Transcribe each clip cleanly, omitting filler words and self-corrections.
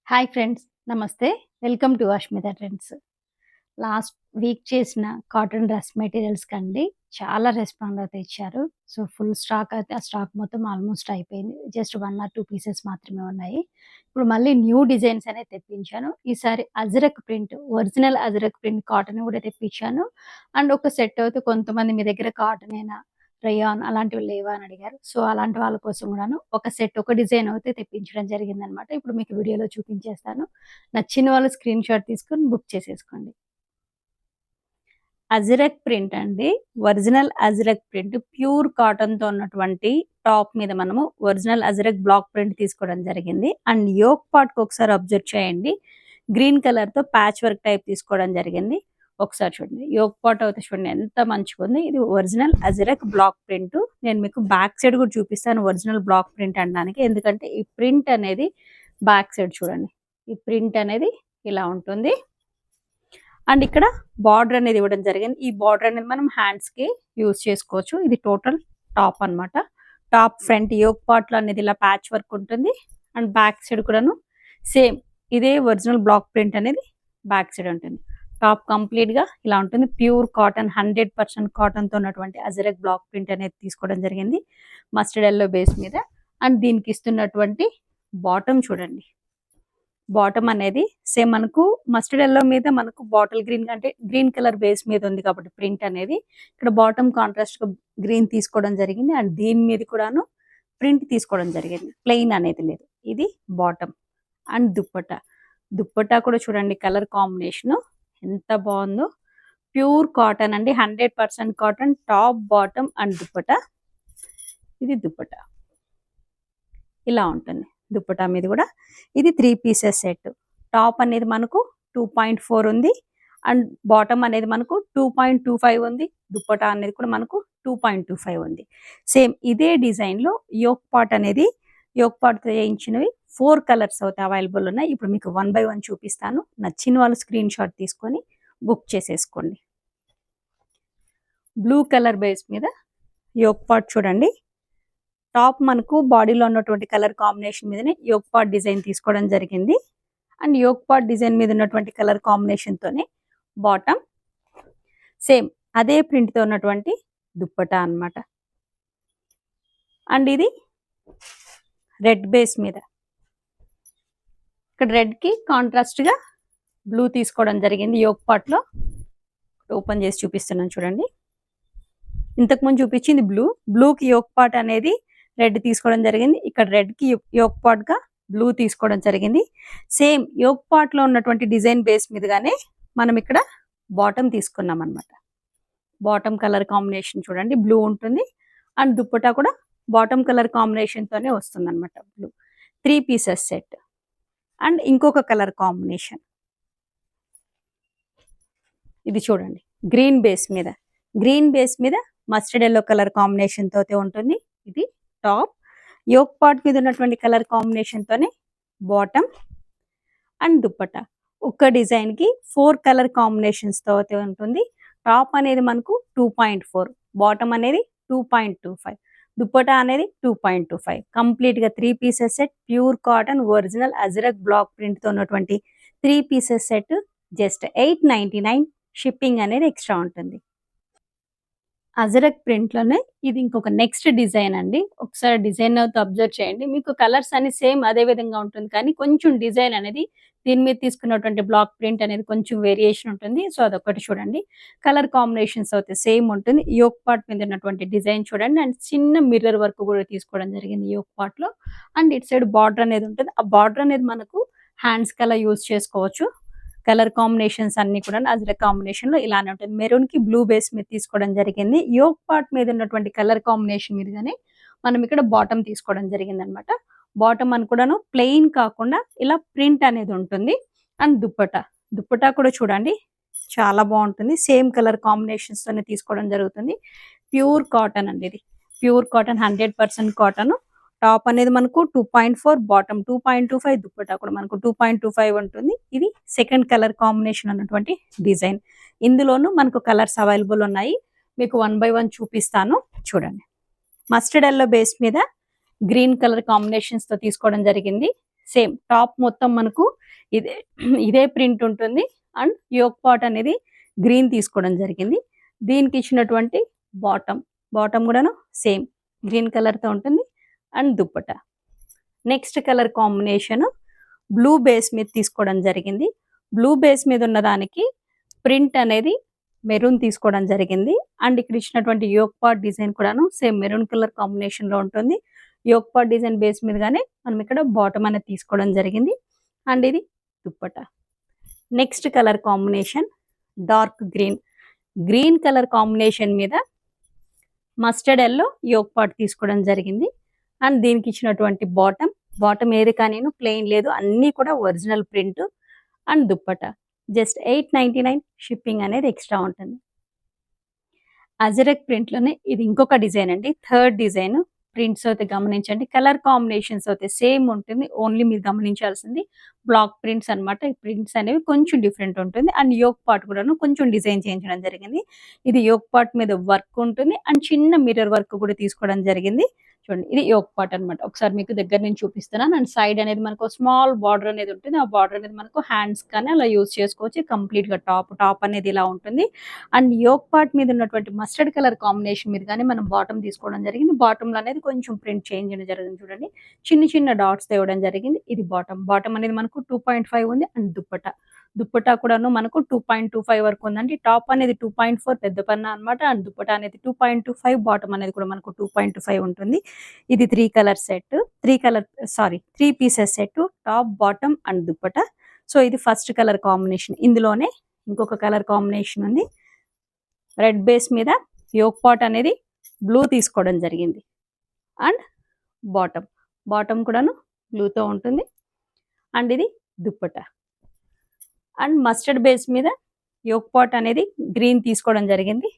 Hi friends. నమస్తే. Welcome to Ashmitha trends. Last week చేసిన cotton dress మెటీరియల్స్‌కండి చాలా రెస్పాండ్ అయితే ఇచ్చారు. సో, ఫుల్ స్టాక్ అయితే ఆ స్టాక్ మొత్తం ఆల్మోస్ట్ అయిపోయింది. జస్ట్ 1 ఆర్ 2 పీసెస్ మాత్రమే ఉన్నాయి. ఇప్పుడు మళ్ళీ న్యూ డిజైన్స్ అనేవి తెప్పించాను. ఈసారి ajrak print, original ajrak print cotton కూడా తెప్పించాను. అండ్ ఒక సెట్ అయితే కొంతమంది మీ దగ్గర కాటనేనా, రేయాన్ అలాంటివి లేవా అని అడిగారు. సో, అలాంటి వాళ్ళ కోసం కూడాను ఒక సెట్, ఒక డిజైన్ అయితే తెప్పించడం జరిగిందనమాట. ఇప్పుడు మీకు వీడియోలో చూపించేస్తాను. నచ్చిన వాళ్ళు స్క్రీన్ షాట్ తీసుకొని బుక్ చేసేసుకోండి. అజ్రక్ ప్రింట్ అండి. ఒరిజినల్ అజ్రక్ ప్రింట్ ప్యూర్ కాటన్‌తో ఉన్నటువంటి టాప్ మీద మనము ఒరిజినల్ అజ్రక్ బ్లాక్ ప్రింట్ తీసుకోవడం జరిగింది. అండ్ యోక్ పార్ట్‌కి ఒకసారి అబ్జర్వ్ చేయండి. గ్రీన్ కలర్‌తో ప్యాచ్ వర్క్ టైప్ తీసుకోవడం జరిగింది. ఒకసారి చూడండి. యోక్ పార్ట్ అయితే చూడండి ఎంత మంచిగుంది. ఇది ఒరిజినల్ అజ్రక్ బ్లాక్ ప్రింట్. నేను మీకు బ్యాక్ సైడ్ కూడా చూపిస్తాను ఒరిజినల్ బ్లాక్ ప్రింట్ అనడానికి. ఎందుకంటే ఈ ప్రింట్ అనేది బ్యాక్ సైడ్ చూడండి. ఈ ప్రింట్ అనేది ఇలా ఉంటుంది. అండ్ ఇక్కడ బార్డర్ అనేది ఇవ్వడం జరిగింది. ఈ బార్డర్ అనేది మనం హ్యాండ్స్‌కి యూజ్ చేసుకోవచ్చు. ఇది టోటల్ టాప్ అన్నమాట. టాప్ ఫ్రంట్ యోక్ పార్ట్‌లో అనేది ఇలా ప్యాచ్ వర్క్ ఉంటుంది. అండ్ బ్యాక్ సైడ్ కూడాను సేమ్ ఇదే ఒరిజినల్ బ్లాక్ ప్రింట్ అనేది బ్యాక్ సైడ్ ఉంటుంది. టాప్ కంప్లీట్‌గా ఇలా ఉంటుంది. ప్యూర్ కాటన్ 100% కాటన్‌తో ఉన్నటువంటి అజ్రక్ బ్లాక్ ప్రింట్ అనేది తీసుకోవడం జరిగింది. మస్టర్డ్ యెల్లో బేస్ మీద. అండ్ దీనికి ఇస్తున్నటువంటి బాటమ్ చూడండి. బాటమ్ అనేది సేమ్ మనకు మస్టర్డ్ యెల్లో మీద మనకు బాటిల్ గ్రీన్ అంటే గ్రీన్ కలర్ బేస్ మీద ఉంది కాబట్టి ప్రింట్ అనేది ఇక్కడ బాటమ్ కాంట్రాస్ట్ గా గ్రీన్ తీసుకోవడం జరిగింది. అండ్ దీని మీద కూడాను ప్రింట్ తీసుకోవడం జరిగింది. ప్లెయిన్ అనేది లేదు. ఇది బాటమ్. అండ్ దుప్పట్టా కూడా చూడండి కలర్ కాంబినేషన్ ఎంత బాగుందో. ప్యూర్ కాటన్ అండి. 100% cotton. Top, bottom and dupatta. ఇది దుప్పట్టా ఇలా ఉంటుంది. దుప్పటా మీద కూడా ఇది 3 పీసెస్ సెట్. టాప్ అనేది మనకు 2.4 ఉంది. అండ్ బాటమ్ అనేది మనకు 2.25 ఉంది. దుప్పటా అనేది కూడా మనకు 2.25 ఉంది. సేమ్ ఇదే డిజైన్లో యోక్ పార్ట్ అనేది యోక్ పార్ట్ చేయించినవి 4 కలర్స్ అయితే అవైలబుల్ ఉన్నాయి. ఇప్పుడు మీకు 1 బై 1 చూపిస్తాను. నచ్చిన వాళ్ళు స్క్రీన్ షాట్ తీసుకొని బుక్ చేసేసుకోండి. బ్లూ కలర్ బేస్ మీద యోక్ పార్ట్ చూడండి. టాప్ మనకు బాడీలో ఉన్నటువంటి కలర్ కాంబినేషన్ మీదనే యోక్ పార్ట్ డిజైన్ తీసుకోవడం జరిగింది. అండ్ యోక్ పార్ట్ డిజైన్ మీద ఉన్నటువంటి కలర్ కాంబినేషన్ తోనే బాటమ్ సేమ్ అదే ప్రింట్ తో ఉన్నటువంటి దుప్పటా అన్నమాట. అండ్ ఇది రెడ్ బేస్ మీద ఇక్కడ రెడ్ కి కాంట్రాస్ట్ గా బ్లూ తీసుకోవడం జరిగింది. యోక్ పార్ట్ లో ఓపెన్ చేసి చూపిస్తున్నాను చూడండి. ఇంతకు ముందు చూపించింది బ్లూకి యోక్ పార్ట్ అనేది రెడ్ తీసుకోవడం జరిగింది. ఇక్కడ రెడ్ కి యోక్ పార్ట్ గా బ్లూ తీసుకోవడం జరిగింది. సేమ్ యోక్ పార్ట్ లో ఉన్నటువంటి డిజైన్ బేస్ మీదగానే మనం ఇక్కడ బాటమ్ తీసుకున్నాం అనమాట. బాటమ్ కలర్ కాంబినేషన్ చూడండి బ్లూ ఉంటుంది. అండ్ దుప్పటా కూడా బాటమ్ కలర్ కాంబినేషన్ తోనే వస్తుంది అనమాట. Blue 3 pieces set. అండ్ ఇంకొక కలర్ కాంబినేషన్ ఇది చూడండి. గ్రీన్ బేస్ మీద మస్టర్డ్ యెల్లో కలర్ కాంబినేషన్ తోతే ఉంటుంది. ఇది టాప్. యోక్ పార్ట్ మీద ఉన్నటువంటి కలర్ కాంబినేషన్ తోనే బాటమ్ అండ్ దుప్పటా. ఒక్క డిజైన్ కి 4 కలర్ కాంబినేషన్స్ తో ఉంటుంది. టాప్ అనేది మనకు 2.4, బాటమ్ అనేది 2.25, దుప్పటా అనేది 2.25. కంప్లీట్ గా 3 pieces set. Pure cotton original ajrak block print తో ఉన్నటువంటి 3 పీసెస్ సెట్ జస్ట్ 899. షిప్పింగ్ అనేది ఎక్స్ట్రా ఉంటుంది. అజరక్ ప్రింట్లోనే ఇది ఇంకొక నెక్స్ట్ డిజైన్ అండి. ఒకసారి డిజైన్ అయితే అబ్జర్వ్ చేయండి. మీకు కలర్స్ అన్ని సేమ్ అదే విధంగా ఉంటుంది. కానీ కొంచెం డిజైన్ అనేది దీని మీద తీసుకున్నటువంటి బ్లాక్ ప్రింట్ అనేది కొంచెం వేరియేషన్ ఉంటుంది. సో అదొకటి చూడండి. కలర్ కాంబినేషన్స్ అయితే సేమ్ ఉంటుంది. యోక్ పార్ట్ మీద ఉన్నటువంటి డిజైన్ చూడండి. అండ్ చిన్న మిర్రర్ వర్క్ కూడా తీసుకోవడం జరిగింది యోక్ పార్ట్ లో. అండ్ ఇటు సైడ్ బార్డర్ అనేది ఉంటుంది. ఆ బార్డర్ అనేది మనకు హ్యాండ్స్ కలా యూజ్ చేసుకోవచ్చు. కలర్ కాంబినేషన్స్ అన్ని కూడా అజ్రక్ కాంబినేషన్ లో ఇలానే ఉంటుంది. మెరూన్ కి బ్లూ బేస్ మీద తీసుకోవడం జరిగింది. యోక్ పార్ట్ మీద ఉన్నటువంటి కలర్ కాంబినేషన్ మీదగానే మనం ఇక్కడ బాటమ్ తీసుకోవడం జరిగింది అనమాట. బాటమ్ అని కూడాను ప్లెయిన్ కాకుండా ఇలా ప్రింట్ అనేది ఉంటుంది. అండ్ దుప్పటా కూడా చూడండి చాలా బాగుంటుంది. సేమ్ కలర్ కాంబినేషన్స్ తోనే తీసుకోవడం జరుగుతుంది. ప్యూర్ కాటన్ అండి. ఇది ప్యూర్ కాటన్ 100% కాటన్. టాప్ అనేది మనకు 2.4, బాటమ్ 2.25, దుప్పటా కూడా మనకు 2.25 ఉంటుంది. ఇది సెకండ్ కలర్ కాంబినేషన్ అన్నటువంటి డిజైన్. ఇందులోనూ మనకు కలర్స్ అవైలబుల్ ఉన్నాయి. మీకు 1 బై 1 చూపిస్తాను చూడండి. మస్టర్డ్ యెల్లో బేస్ మీద గ్రీన్ కలర్ కాంబినేషన్స్ తో తీసుకోవడం జరిగింది. సేమ్ టాప్ మొత్తం మనకు ఇదే ఇదే ప్రింట్ ఉంటుంది. అండ్ యోక్ పార్ట్ అనేది గ్రీన్ తీసుకోవడం జరిగింది. దీనికి ఇచ్చినటువంటి బాటమ్ కూడాను సేమ్ గ్రీన్ కలర్తో ఉంటుంది. And dupatta next colour combination blue base మీద తీసుకోవడం జరిగింది. బ్లూ బేస్ మీద ఉన్న దానికి ప్రింట్ అనేది మెరూన్ తీసుకోవడం జరిగింది. అండ్ ఇక్కడ ఇచ్చినటువంటి యోక్ పార్ట్ డిజైన్ కూడాను సేమ్ మెరూన్ కలర్ కాంబినేషన్ లో ఉంటుంది. యోక్ పార్ట్ డిజైన్ బేస్ మీదగానే మనం ఇక్కడ బాటమ్ అనేది తీసుకోవడం జరిగింది. అండ్ ఇది dupatta. Next colour combination dark green colour combination మీద మస్టర్డ్ ఎల్లో యోక్ పార్ట్ తీసుకోవడం జరిగింది. అండ్ దీనికి ఇచ్చినటువంటి బాటమ్ ఏది కానీ ప్లెయిన్ లేదు, అన్నీ కూడా original print. And dupatta just 899 shipping అనేది ఎక్స్ట్రా ఉంటుంది. అజరక్ ప్రింట్లోనే ఇది ఇంకొక డిజైన్ అండి, థర్డ్ డిజైన్. ప్రింట్స్ అయితే గమనించండి, కలర్ కాంబినేషన్స్ అయితే సేమ్ ఉంటుంది. ఓన్లీ మీరు గమనించాల్సింది బ్లాక్ ప్రింట్స్ అనమాట. ఈ ప్రింట్స్ అనేవి కొంచెం డిఫరెంట్ ఉంటుంది. అండ్ యోక్ పార్ట్ కూడాను కొంచెం డిజైన్ చేయించడం జరిగింది. ఇది యోక్ పార్ట్ మీద వర్క్ ఉంటుంది అండ్ చిన్న మిర్రర్ వర్క్ కూడా తీసుకోవడం జరిగింది. చూడండి, ఇది యోక్ పార్ట్ అనమాట. ఒకసారి మీకు దగ్గర నుంచి చూపిస్తున్నాను. అండ్ సైడ్ అనేది మనకు స్మాల్ బార్డర్ అనేది ఉంటుంది. ఆ బార్డర్ అనేది మనకు హ్యాండ్స్ కానీ అలా యూజ్ చేసుకోవచ్చు. కంప్లీట్ గా టాప్ అనేది ఇలా ఉంటుంది. అండ్ యోక్ పార్ట్ మీద ఉన్నటువంటి మస్టర్డ్ కలర్ కాంబినేషన్ మీద కానీ మనం బాటమ్ తీసుకోవడం జరిగింది. బాటమ్ లో అనేది కొంచెం ప్రింట్ చేంజ్ అనేది జరిగింది. చూడండి, చిన్న డాట్స్ తేవడం జరిగింది. ఇది బాటమ్ అనేది మనకు 2.5 ఉంది. అండ్ దుప్పటా కూడాను మనకు 2.25 వరకు ఉందండి. టాప్ అనేది 2.4 పెద్ద పన్నా అనమాట. అండ్ దుప్పటా అనేది 2.25, బాటమ్ అనేది కూడా మనకు 2.25 ఉంటుంది. ఇది 3 pieces set, top bottom and dupatta. So ఇది ఫస్ట్ కలర్ కాంబినేషన్. ఇందులోనే ఇంకొక కలర్ కాంబినేషన్ ఉంది. రెడ్ బేస్ మీద యోక్ పార్ట్ అనేది బ్లూ తీసుకోవడం జరిగింది. అండ్ బాటమ్ కూడాను బ్లూతో ఉంటుంది. అండ్ ఇది దుప్పటా. అండ్ మస్టర్డ్ బేస్ మీద యోక్ పార్ట్ అనేది గ్రీన్ తీసుకోవడం జరిగింది.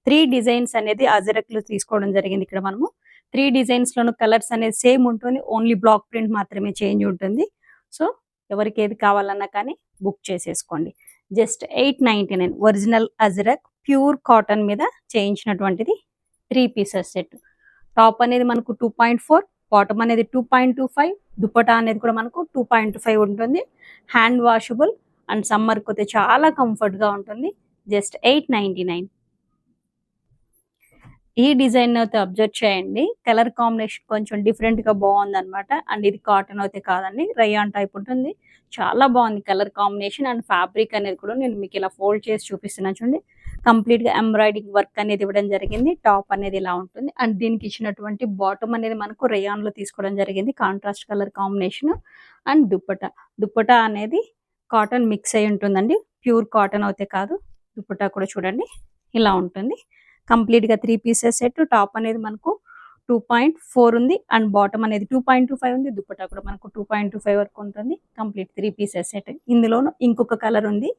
3 డిజైన్స్ అనేది అజరక్లు తీసుకోవడం జరిగింది. ఇక్కడ మనము 3 డిజైన్స్ లోను కలర్స్ అనేది సేమ్ ఉంటుంది. ఓన్లీ బ్లాక్ ప్రింట్ మాత్రమే చేంజ్ ఉంటుంది. సో ఎవరికి ఏది కావాలన్నా కానీ బుక్ చేసేసుకోండి. Just 899 original ajrakh pure cotton మీద చేయించినటువంటిది 3 పీసెస్ సెట్. టాప్ అనేది మనకు 2.4, బాటమ్ అనేది 2.25, దుప్పటా అనేది కూడా మనకు 2.5 ఉంటుంది. హ్యాండ్ వాషబుల్ అండ్ సమ్మర్కి అయితే చాలా కంఫర్ట్గా ఉంటుంది. జస్ట్ 899. ఈ డిజైన్ అయితే అబ్జర్వ్ చేయండి, కలర్ కాంబినేషన్ కొంచెం డిఫరెంట్గా బాగుంది అనమాట. అండ్ ఇది కాటన్ అయితే కాదండి, రయాన్ టైప్ ఉంటుంది. చాలా బాగుంది కలర్ కాంబినేషన్. అండ్ ఫ్యాబ్రిక్ అనేది కూడా నేను మీకు ఇలా ఫోల్డ్ చేసి చూపిస్తున్నాను. చూడండి, కంప్లీట్గా ఎంబ్రాయిడింగ్ వర్క్ అనేది ఇవ్వడం జరిగింది. టాప్ అనేది ఇలా ఉంటుంది. అండ్ దీనికి ఇచ్చినటువంటి బాటమ్ అనేది మనకు రయాన్లో తీసుకోవడం జరిగింది, contrast colour combination. And dupatta అనేది కాటన్ మిక్స్ అయి ఉంటుందండి, ప్యూర్ కాటన్ అయితే కాదు. దుప్పటా కూడా చూడండి ఇలా ఉంటుంది. కంప్లీట్గా 3 పీసెస్ సెట్. టాప్ అనేది మనకు 2.4 ఉంది. అండ్ బాటమ్ అనేది 2.25 ఉంది. దుప్పటా కూడా మనకు 2.25 వరకు ఉంటుంది. Complete 3 pieces set. ఇందులోనూ ఇంకొక కలర్ ఉంది.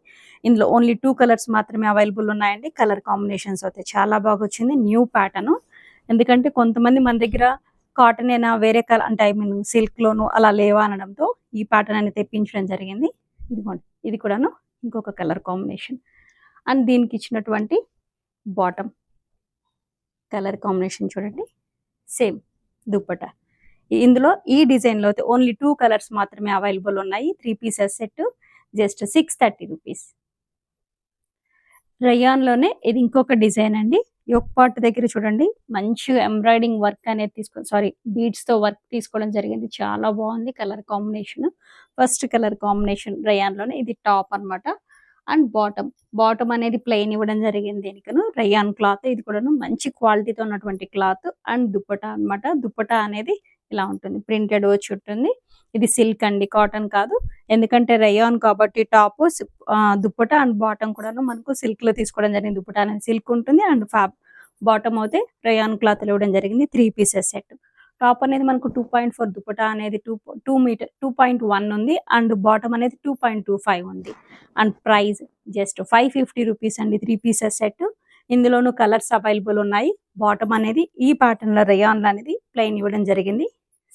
ఇందులో ఓన్లీ 2 కలర్స్ మాత్రమే అవైలబుల్ ఉన్నాయండి. కలర్ కాంబినేషన్స్ అయితే చాలా బాగా వచ్చింది. New pattern. ఎందుకంటే కొంతమంది మన దగ్గర కాటన్ అయినా వేరే కలర్ అంటే సిల్క్ లోను అలా లేవా అనడంతో ఈ ప్యాటర్న్ అనేది తెప్పించడం జరిగింది. ఇది కూడాను ఇంకొక కలర్ కాంబినేషన్. అండ్ దీనికి ఇచ్చినటువంటి బాటమ్ కలర్ కాంబినేషన్ చూడండి, సేమ్ దుప్పటా. ఇందులో ఈ డిజైన్లో అయితే ఓన్లీ 2 కలర్స్ మాత్రమే అవైలబుల్ ఉన్నాయి. 3 పీసెస్ సెట్. Just 630 rupees. రయాన్లోనే ఇది ఇంకొక డిజైన్ అండి. యోక్ పార్ట్ దగ్గర చూడండి, మంచిగా ఎంబ్రాయిడింగ్ వర్క్ అనేది బీడ్స్తో వర్క్ తీసుకోవడం జరిగింది. చాలా బాగుంది colour combination. First colour combination రయాన్లోనే ఇది టాప్ అనమాట. అండ్ బాటమ్ అనేది ప్లెయిన్ ఇవ్వడం జరిగింది. దీనికను రయాన్ క్లాత్, ఇది కూడాను మంచి క్వాలిటీతో ఉన్నటువంటి క్లాత్. అండ్ దుప్పటా అనమాట. దుప్పటా అనేది ఇలా ఉంటుంది, ప్రింటెడ్ వచ్చి ఉంటుంది. ఇది సిల్క్ అండి, కాటన్ కాదు. ఎందుకంటే రయాన్ కాబట్టి టాప్, దుప్పటా అండ్ బాటమ్ కూడాను మనకు సిల్క్ లో తీసుకోవడం జరిగింది. దుప్పటా అనేది సిల్క్ ఉంటుంది. అండ్ బాటమ్ అయితే రయాన్ క్లాత్ ఇవ్వడం జరిగింది. 3 పీసెస్ సెట్. టాప్ అనేది మనకు 2.4, దుప్పటా అనేది 2.1 ఉంది. అండ్ బాటమ్ అనేది 2.25 ఉంది. అండ్ ప్రైస్ జస్ట్ 550 రూపీస్ అండి, 3 పీసెస్ సెట్. ఇందులోనూ కలర్స్ అవైలబుల్ ఉన్నాయి. బాటమ్ అనేది ఈ ప్యాటర్న్ లో రయాన్ అనేది ప్లెయిన్ ఇవ్వడం జరిగింది.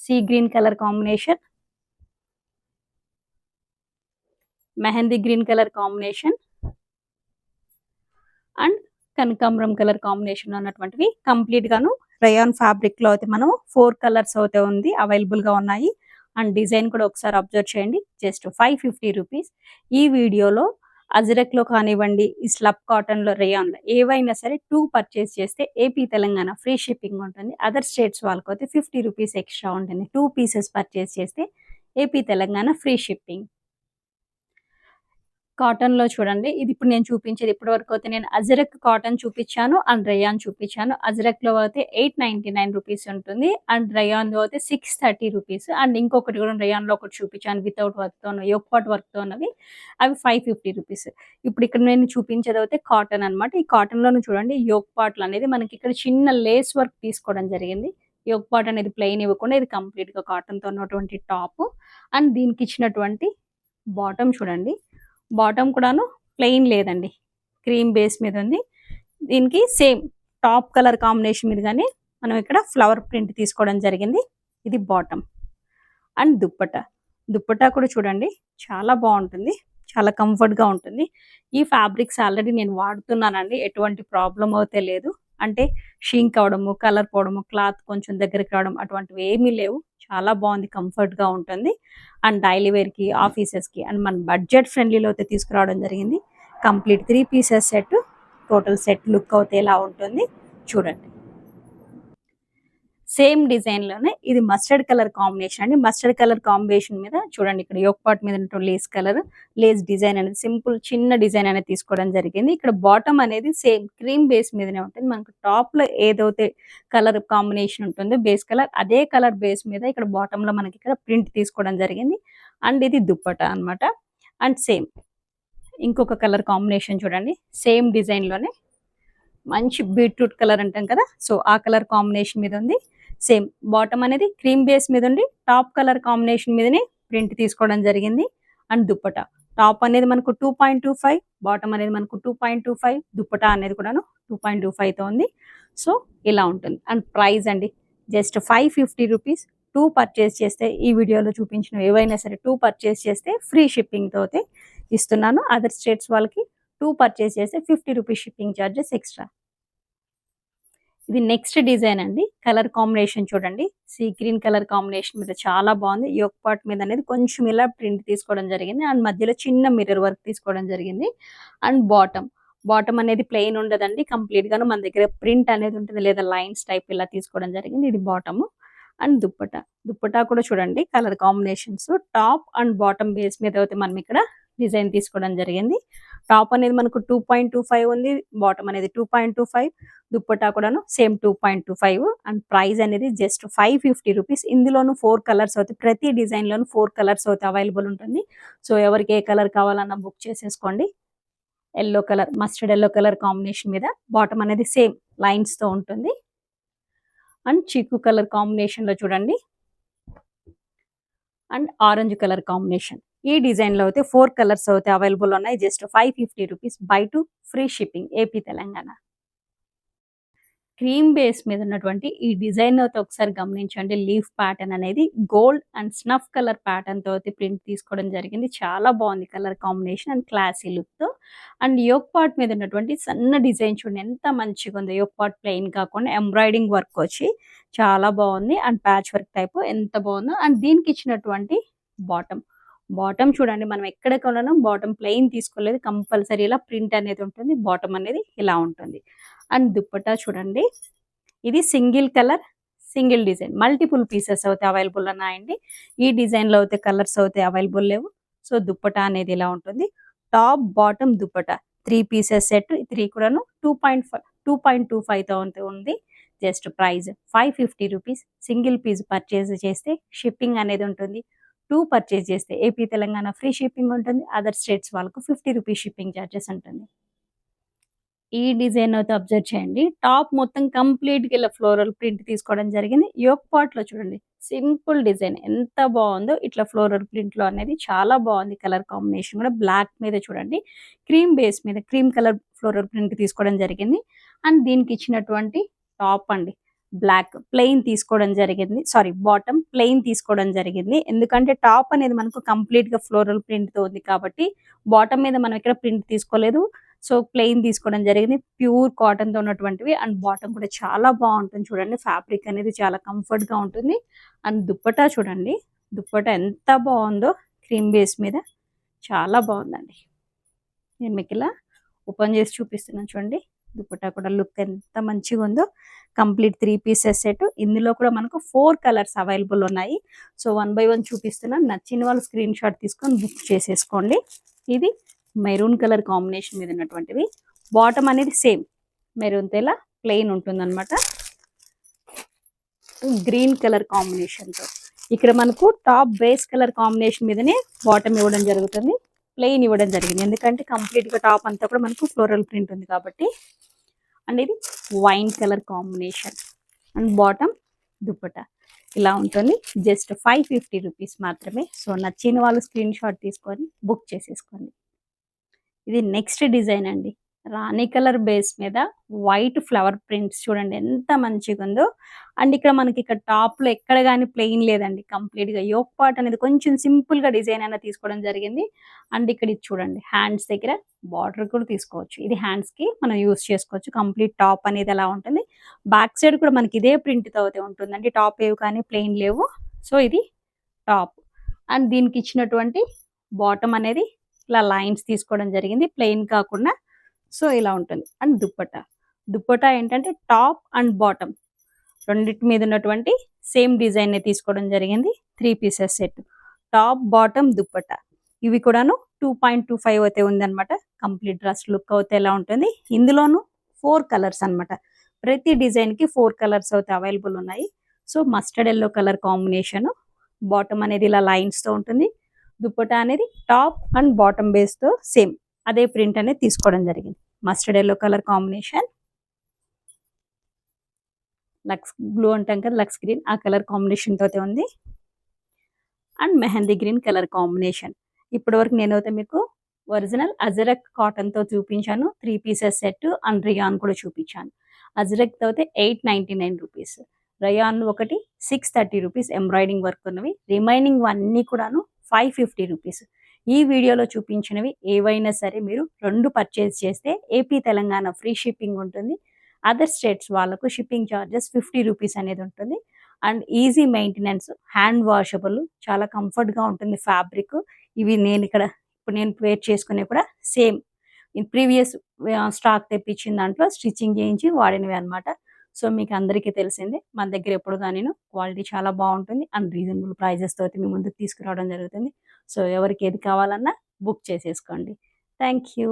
Sea green colour combination, mehndi green colour combination and కనకాంబరం కలర్ కాంబినేషన్ ఉన్నటువంటివి కంప్లీట్ గాను రయాన్ ఫ్యాబ్రిక్ లో అయితే మనం 4 కలర్స్ అయితే ఉంది అవైలబుల్ గా ఉన్నాయి. అండ్ డిజైన్ కూడా ఒకసారి అబ్జర్వ్ చేయండి. Just 550 rupees. ఈ వీడియోలో అజ్రక్‌లో కానివ్వండి, ఈ స్లబ్ కాటన్‌లో, రేయాన్‌లో ఏవైనా సరే 2 పర్చేస్ చేస్తే ఏపీ, తెలంగాణ ఫ్రీ షిప్పింగ్ ఉంటుంది. అదర్ స్టేట్స్ వాళ్ళకైతే 50 రూపీస్ ఎక్స్‌ట్రా ఉంటుంది. 2 పీసెస్ పర్చేస్ చేస్తే ఏపీ, తెలంగాణ ఫ్రీ షిప్పింగ్. కాటన్‌లో చూడండి. ఇది ఇప్పుడు నేను చూపించేది ఇప్పటివరకు అయితే నేను అజ్రక్ కాటన్ చూపించాను అండ్ రేయాన్ చూపించాను. అజ్రక్‌లో అయితే 899 రూపీస్ ఉంటుంది. అండ్ రేయాన్‌లో అయితే 630 రూపీస్. అండ్ ఇంకొకటి కూడా రేయాన్‌లో ఒకటి చూపించాను వితౌట్ వర్క్‌తోను, యోక్ పాట్ వర్క్‌తో ఉన్నవి. అవి 550 రూపీస్. ఇప్పుడు ఇక్కడ నేను చూపించేది అయితే కాటన్ అన్నమాట. ఈ కాటన్‌లోను చూడండి యోక్ పాట్‌లు అనేది మనకి ఇక్కడ చిన్న లేస్ వర్క్ తీసుకోవడం జరిగింది. యోక్ పాట్ అనేది ప్లెయిన్ ఇవ్వకుండా ఇది కంప్లీట్‌గా కాటన్‌తో ఉన్నటువంటి టాప్. అండ్ దీనికి ఇచ్చినటువంటి బాటమ్ చూడండి. బాటమ్ కూడాను ప్లెయిన్ లేదండి. క్రీమ్ బేస్ మీద ఉంది. దీనికి సేమ్ టాప్ కలర్ కాంబినేషన్ మీద గాని మనం ఇక్కడ ఫ్లవర్ ప్రింట్ తీసుకోవడం జరిగింది. ఇది బాటమ్. అండ్ దుప్పట్టా. దుప్పట్టా కూడా చూడండి చాలా బాగుంటుంది. చాలా కంఫర్ట్‌గా ఉంటుంది. ఈ ఫ్యాబ్రిక్స్ ఆల్రెడీ నేను వాడుతున్నానండి. ఎటువంటి ప్రాబ్లమ్ అయితే లేదు. అంటే షింక్ అవ్వడము, కలర్ పోవడము, క్లాత్ కొంచెం దగ్గరికి రావడం అటువంటివి ఏమీ లేవు. చాలా బాగుంది. కంఫర్ట్‌గా ఉంటుంది. అండ్ డైలీ వేర్‌కి, ఆఫీసెస్‌కి అండ్ మన బడ్జెట్ ఫ్రెండ్లీలో అయితే తీసుకురావడం జరిగింది. Complete 3 pieces set. Total set look అయితే ఇలా ఉంటుంది. చూడండి. సేమ్ డిజైన్‌లోనే ఇది మస్టర్డ్ కలర్ కాంబినేషన్ అండి. మస్టర్డ్ కలర్ కాంబినేషన్ మీద చూడండి ఇక్కడ యోక్ పాట్ మీద ఉన్నటువంటి లేస్ కలర్, లేస్ డిజైన్ అనేది సింపుల్ చిన్న డిజైన్ అనేది తీసుకోవడం జరిగింది. ఇక్కడ బాటమ్ అనేది సేమ్ క్రీమ్ బేస్ మీదనే ఉంటుంది. మనకు టాప్‌లో ఏదైతే కలర్ కాంబినేషన్ ఉంటుందో బేస్ కలర్ అదే కలర్ బేస్ మీద ఇక్కడ బాటమ్‌లో మనకి ఇక్కడ ప్రింట్ తీసుకోవడం జరిగింది. అండ్ ఇది దుప్పట్టా అన్నమాట. అండ్ సేమ్ ఇంకొక కలర్ కాంబినేషన్ చూడండి. సేమ్ డిజైన్‌లోనే మంచి బీట్రూట్ కలర్ అంటాం కదా! సో, ఆ కలర్ కాంబినేషన్ మీద ఉంది. సేమ్ బాటమ్ అనేది క్రీమ్ బేస్ మీద ఉండి టాప్ కలర్ కాంబినేషన్ మీదనే ప్రింట్ తీసుకోవడం జరిగింది. అండ్ దుప్పటా టాప్ అనేది మనకు 2.25, బాటమ్ అనేది మనకు 2.25, దుప్పటా అనేది కూడాను 2.25తో ఉంది. సో ఇలా ఉంటుంది. అండ్ ప్రైస్ అండి జస్ట్ 550 రూపీస్. 2 పర్చేస్ చేస్తే ఈ వీడియోలో చూపించిన ఏవైనా సరే 2 పర్చేస్ చేస్తే ఫ్రీ షిప్పింగ్‌తో అయితే ఇస్తున్నాను. అదర్ స్టేట్స్ వాళ్ళకి 2 పర్చేస్ చేస్తే 50 రూపీస్ షిప్పింగ్ చార్జెస్ ఎక్స్ట్రా. ఇది నెక్స్ట్ డిజైన్ అండి. కలర్ కాంబినేషన్ చూడండి. సీ గ్రీన్ కలర్ కాంబినేషన్ మీద చాలా బాగుంది. యోక్ పార్ట్ మీద అనేది కొంచెం ఇలా ప్రింట్ తీసుకోవడం జరిగింది. అండ్ మధ్యలో చిన్న మిర్రర్ వర్క్ తీసుకోవడం జరిగింది. అండ్ బాటమ్ అనేది ప్లెయిన్ ఉండదండి. కంప్లీట్ గాను మన దగ్గర ప్రింట్ అనేది ఉంటుంది లేదా లైన్స్ టైప్ ఇలా తీసుకోవడం జరిగింది. ఇది బాటమ్. అండ్ దుప్పటా కూడా చూడండి colour combinations top and bottom base మీద అయితే మనం ఇక్కడ డిజైన్ తీసుకోవడం జరిగింది. టాప్ అనేది మనకు 2.25 ఉంది. బాటమ్ అనేది 2.25. దుప్పట్టా కూడాను సేమ్ 2.25. అండ్ ప్రైస్ అనేది జస్ట్ 550 రూపీస్. ఇందులోను 4 కలర్స్ అవుతాయి. ప్రతి డిజైన్‌లోను 4 కలర్స్ అయితే అవైలబుల్ ఉంటుంది. సో, ఎవరికి ఏ కలర్ కావాలన్నా బుక్ చేసేసుకోండి. మస్టర్డ్ యెల్లో కలర్ కాంబినేషన్ మీద బాటమ్ అనేది సేమ్ లైన్స్‌తో ఉంటుంది. అండ్ చీకు కలర్ కాంబినేషన్‌లో చూడండి. And orange colour combination. ఈ డిజైన్‌లో అయితే 4 కలర్స్ అయితే అవైలబుల్ ఉన్నాయి. Just 550 rupees. By 2 free shipping AP, Telangana. Cream base మీద ఉన్నటువంటి ఈ డిజైన్ అయితే ఒకసారి గమనించండి. లీఫ్ ప్యాటర్న్ అనేది గోల్డ్ అండ్ స్నఫ్ కలర్ ప్యాటర్న్‌తో అయితే ప్రింట్ తీసుకోవడం జరిగింది. చాలా బాగుంది కలర్ కాంబినేషన్ అండ్ క్లాసీ లుక్‌తో. అండ్ యోక్ పార్ట్ మీద ఉన్నటువంటి సన్న డిజైన్ చూడండి ఎంత మంచిగా ఉందో. యోక్ పార్ట్ ప్లెయిన్ కాకుండా ఎంబ్రాయిడింగ్ వర్క్ వచ్చి చాలా బాగుంది. అండ్ ప్యాచ్ వర్క్ టైప్ ఎంత బాగుందో. అండ్ దీనికి ఇచ్చినటువంటి బాటమ్ చూడండి మనం ఎక్కడ కొన్నాను బాటమ్ ప్లెయిన్ తీసుకోలేదు. కంపల్సరీ ఇలా ప్రింట్ అనేది ఉంటుంది. బాటమ్ అనేది ఇలా ఉంటుంది. అండ్ దుప్పట్టా చూడండి. ఇది single colour, single design. Multiple pieces అయితే అవైలబుల్ ఉన్నాయండి. ఈ డిజైన్‌లో అయితే కలర్స్ అయితే అవైలబుల్ లేవు. సో, దుప్పట్టా అనేది ఇలా ఉంటుంది. Top, bottom, dupatta 3 pieces set. 3 కూడాను 2.25తో ఉంది. Just price 550 rupees. Single piece purchase చేస్తే షిప్పింగ్ అనేది ఉంటుంది. 2 పర్చేజ్ చేస్తే ఏపీ, తెలంగాణ ఫ్రీ షిప్పింగ్ ఉంటుంది. అదర్ స్టేట్స్ వాళ్ళకు 50 రూపీస్ షిప్పింగ్ చార్జెస్ ఉంటుంది. ఈ డిజైన్ అయితే అబ్జర్వ్ చేయండి. టాప్ మొత్తం కంప్లీట్‌గా ఇలా ఫ్లోరల్ ప్రింట్ తీసుకోవడం జరిగింది. యోక్ పార్ట్‌లో చూడండి సింపుల్ డిజైన్ ఎంత బాగుందో. ఇట్లా ఫ్లోరల్ ప్రింట్‌లో అనేది చాలా బాగుంది. కలర్ కాంబినేషన్ కూడా బ్లాక్ మీద చూడండి. క్రీమ్ బేస్ మీద క్రీమ్ కలర్ ఫ్లోరల్ ప్రింట్ తీసుకోవడం జరిగింది. అండ్ దీనికి ఇచ్చినటువంటి టాప్ అండి బ్లాక్ ప్లెయిన్ తీసుకోవడం జరిగింది. సారీ బాటమ్ ప్లెయిన్ తీసుకోవడం జరిగింది. ఎందుకంటే టాప్ అనేది మనకు కంప్లీట్‌గా ఫ్లోరల్ ప్రింట్‌తో ఉంది కాబట్టి బాటమ్ మీద మనం ఇక్కడ ప్రింట్ తీసుకోలేదు. సో, ప్లెయిన్ తీసుకోవడం జరిగింది. ప్యూర్ కాటన్‌తో ఉన్నటువంటివి. అండ్ బాటమ్ కూడా చాలా బాగుంటుంది చూడండి. ఫ్యాబ్రిక్ అనేది చాలా కంఫర్ట్‌గా ఉంటుంది. అండ్ దుప్పట్టా చూడండి. దుప్పటా ఎంత బాగుందో క్రీమ్ బేస్ మీద, చాలా బాగుందండి. నేను మీకు ఇలా ఓపెన్ చేసి చూపిస్తున్నాను చూడండి. దుపట్టా కూడా లుక్ ఎంత మంచిగా ఉందో. Complete 3 pieces set. ఇందులో కూడా మనకు 4 కలర్స్ అవైలబుల్ ఉన్నాయి. సో 1 బై 1 చూపిస్తున్నాను. నచ్చిన వాళ్ళు స్క్రీన్ షాట్ తీసుకొని బుక్ చేసేసుకోండి. ఇది మెరూన్ కలర్ కాంబినేషన్ మీద ఉన్నటువంటిది. బాటమ్ అనేది సేమ్ మెరూన్ తెల్ల ప్లెయిన్ ఉంటుందన్నమాట. గ్రీన్ కలర్ కాంబినేషన్తో ఇక్కడ మనకు టాప్ బేస్ కలర్ కాంబినేషన్ మీదనే బాటమ్ ఇవ్వడం జరుగుతుంది. ప్లెయిన్ ఇవ్వడం జరిగింది, ఎందుకంటే కంప్లీట్గా టాప్ అంతా కూడా మనకు ఫ్లోరల్ ప్రింట్ ఉంది కాబట్టి. అండ్ ఇది wine colour combination and bottom dupatta ఇలా ఉంటుంది. జస్ట్ 550 రూపీస్ మాత్రమే. సో నచ్చిన వాళ్ళు స్క్రీన్ షాట్ తీసుకొని బుక్ చేసేసుకోండి. ఇది నెక్స్ట్ డిజైన్ అండి. రాణి కలర్ బేస్ మీద వైట్ ఫ్లవర్ ప్రింట్స్ చూడండి ఎంత మంచిగా ఉందో. అండ్ ఇక్కడ మనకి ఇక్కడ టాప్లో ఎక్కడ కానీ ప్లెయిన్ లేదండి. కంప్లీట్గా యోక్ పార్ట్ అనేది కొంచెం సింపుల్గా డిజైన్ అయినా తీసుకోవడం జరిగింది. అండ్ ఇక్కడ ఇది చూడండి, హ్యాండ్స్ దగ్గర బార్డర్ కూడా తీసుకోవచ్చు. ఇది హ్యాండ్స్కి మనం యూస్ చేసుకోవచ్చు. కంప్లీట్ టాప్ అనేది ఎలా ఉంటుంది. బ్యాక్ సైడ్ కూడా మనకి ఇదే ప్రింట్తో అయితే ఉంటుందండి. టాప్ ఏవి కానీ ప్లెయిన్ లేవు. సో ఇది టాప్. అండ్ దీనికి ఇచ్చినటువంటి బాటమ్ అనేది ఇలా లైన్స్ తీసుకోవడం జరిగింది, ప్లెయిన్ కాకుండా. సో ఇలా ఉంటుంది. అండ్ దుప్పటా ఏంటంటే టాప్ అండ్ బాటమ్ రెండింటి మీద ఉన్నటువంటి సేమ్ డిజైన్ తీసుకోవడం జరిగింది. 3 pieces set. Top bottom dupatta ఇవి కూడాను 2.25 అయితే ఉందన్నమాట. కంప్లీట్ డ్రెస్ లుక్ అయితే ఎలా ఉంటుంది. ఇందులోను 4 కలర్స్ అనమాట. ప్రతి డిజైన్కి 4 కలర్స్ అయితే అవైలబుల్ ఉన్నాయి. So mustard yellow colour combination. Bottom అనేది ఇలా లైన్స్తో ఉంటుంది. దుప్పటా అనేది టాప్ అండ్ బాటమ్ బేస్తో సేమ్ అదే ప్రింట్ అనేది తీసుకోవడం జరిగింది. Mustard yellow colour combination, lux blue అంటాం కదా, లక్స్ గ్రీన్ ఆ కలర్ కాంబినేషన్తో ఉంది. And mehndi green colour combination. ఇప్పటి వరకు నేనైతే మీకు ఒరిజినల్ అజరక్ కాటన్తో చూపించాను. 3 పీసెస్ సెట్ అండ్ రియాన్ కూడా చూపించాను. అజరక్తో అయితే 899 రూపీస్, రయాన్ ఒకటి 630 రూపీస్ ఎంబ్రాయిడింగ్ వర్క్ ఉన్నవి. రిమైనింగ్ అన్నీ కూడాను 550 రూపీస్. ఈ వీడియోలో చూపించినవి ఏవైనా సరే మీరు 2 పర్చేజ్ చేస్తే ఏపీ తెలంగాణ ఫ్రీ షిప్పింగ్ ఉంటుంది. అదర్ స్టేట్స్ వాళ్ళకు షిప్పింగ్ ఛార్జెస్ 50 రూపీస్ అనేది ఉంటుంది. And easy maintenance, hand washable, చాలా కంఫర్ట్గా ఉంటుంది ఫ్యాబ్రిక్. ఇవి ఇప్పుడు నేను వేర్ చేసుకునే కూడా సేమ్ ప్రీవియస్ స్టాక్ తెప్పించిన దాంట్లో స్టిచ్చింగ్ చేయించి వాడినవి అనమాట. సో మీకు అందరికీ తెలిసిందే, మన దగ్గర ఎప్పుడు కానీ క్వాలిటీ చాలా బాగుంటుంది. అండ్ రీజనబుల్ ప్రైజెస్తో అయితే మీ ముందుకు తీసుకురావడం జరుగుతుంది. సో ఎవరికి ఏది కావాలన్నా బుక్ చేసేసుకోండి. Thank you.